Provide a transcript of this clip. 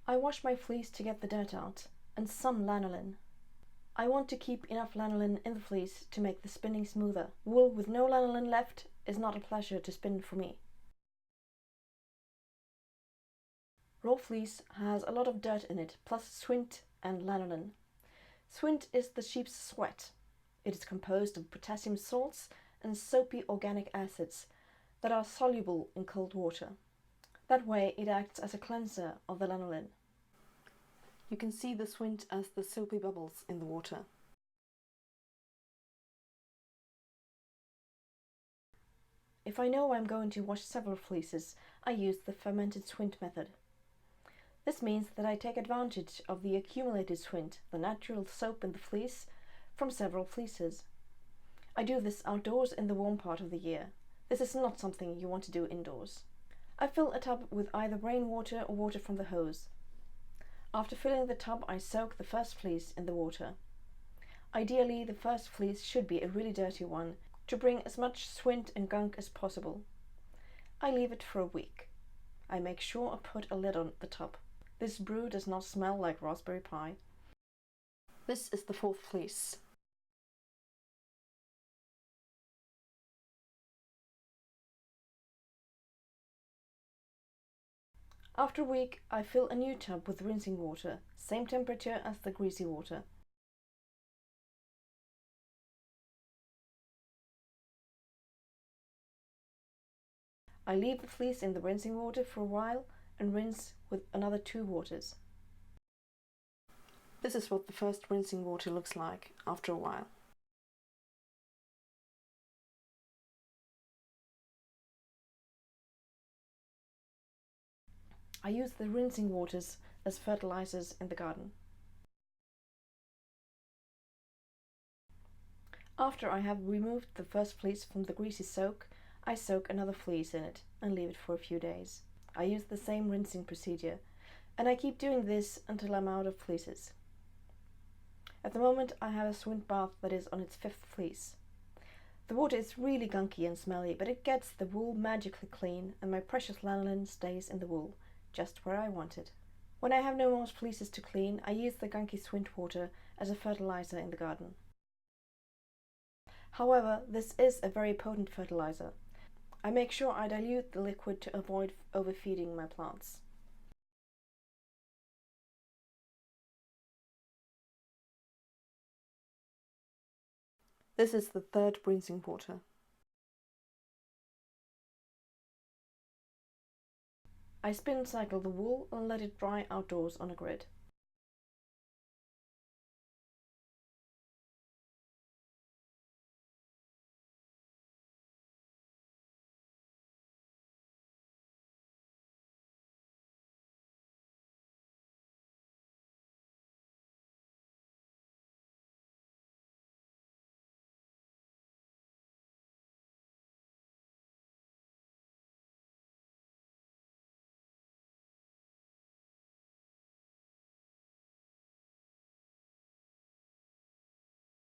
I wash my fleece to get the dirt out, and some lanolin. I want to keep enough lanolin in the fleece to make the spinning smoother. Wool with no lanolin left is not a pleasure to spin for me. Raw fleece has a lot of dirt in it, plus suint and lanolin. Suint is the sheep's sweat. It is composed of potassium salts and soapy organic acids that are soluble in cold water. That way it acts as a cleanser of the lanolin. You can see the suint as the soapy bubbles in the water. If I know I'm going to wash several fleeces, I use the fermented suint method. This means that I take advantage of the accumulated suint, the natural soap in the fleece, from several fleeces. I do this outdoors in the warm part of the year. This is not something you want to do indoors. I fill a tub with either rainwater or water from the hose. After filling the tub, I soak the first fleece in the water. Ideally, the first fleece should be a really dirty one to bring as much suint and gunk as possible. I leave it for a week. I make sure I put a lid on the tub. This brew does not smell like raspberry pie. This is the fourth fleece. After a week, I fill a new tub with rinsing water, same temperature as the greasy water. I leave the fleece in the rinsing water for a while and rinse with another 2 waters. This is what the first rinsing water looks like after a while. I use the rinsing waters as fertilizers in the garden. After I have removed the first fleece from the greasy soak, I soak another fleece in it and leave it for a few days. I use the same rinsing procedure, and I keep doing this until I'm out of fleeces. At the moment I have a suint bath that is on its 5th fleece. The water is really gunky and smelly, but it gets the wool magically clean and my precious lanolin stays in the wool, just where I want it. When I have no more fleeces to clean, I use the gunky suint water as a fertilizer in the garden. However, this is a very potent fertilizer. I make sure I dilute the liquid to avoid overfeeding my plants. This is the 3rd rinsing water. I spin cycle the wool and let it dry outdoors on a grid.